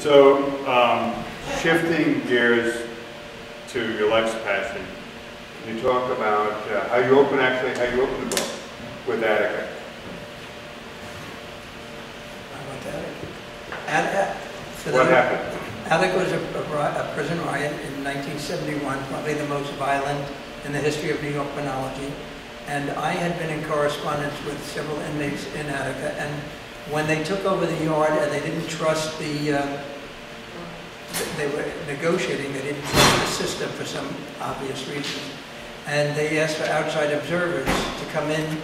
So, shifting gears to your life's passion, can you talk about how you open the book with Attica? What happened? Attica was a prison riot in 1971, probably the most violent in the history of New York penology. And I had been in correspondence with several inmates in Attica, and when they took over the yard and they didn't trust they were negotiating, they didn't trust the system for some obvious reasons. And they asked for outside observers to come in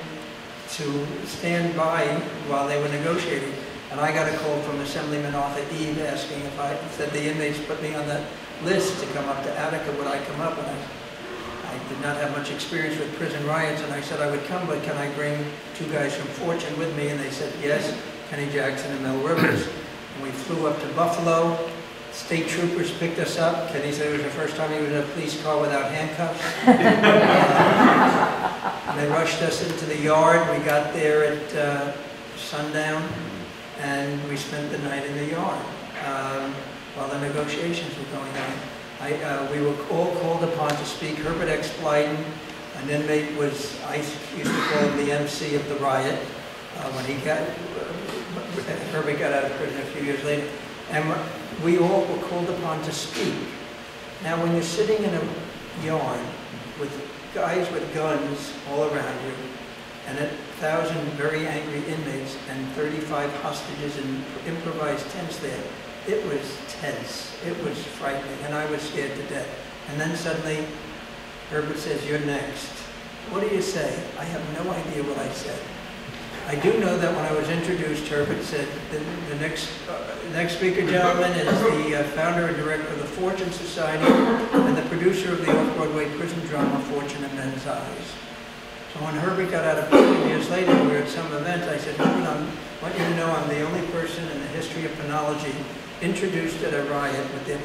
to stand by while they were negotiating. And I got a call from Assemblyman Arthur Eve asking if I said the inmates put me on the list to come up to Attica, would I come up? And I did not have much experience with prison riots, and I said I would come, but can I bring two guys from Fortune with me? And they said yes, Kenny Jackson and Mel Rivers. And we flew up to Buffalo. State troopers picked us up. Kenny said it was the first time he was in a police car without handcuffs. And they rushed us into the yard. We got there at sundown, and we spent the night in the yard while the negotiations were going on. We were all called upon to speak. Herbert Blyden, an inmate, was, I used to call him the MC of the riot. When Herbert got out of prison a few years later. And we all were called upon to speak. Now when you're sitting in a yard with guys with guns all around you, and 1,000 very angry inmates and 35 hostages in improvised tents there, it was tense, it was frightening, and I was scared to death. And then suddenly, Herbert says, "You're next." What do you say? I have no idea what I said. I do know that when I was introduced, Herbert said, the next speaker, gentlemen, is the founder and director of the Fortune Society and the producer of the Off-Broadway prison drama, Fortune in Men's Eyes. So when Herbert got out of prison years later, we were at some event, I said, Herbert, I want you to know I'm the only person in the history of penology introduced at a riot with their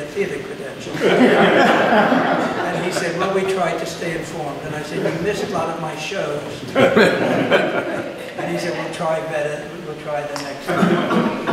theater credentials. And he said, well, we tried to stay informed. And I said, you missed a lot of my shows. And he said, we'll try better, we'll try the next time.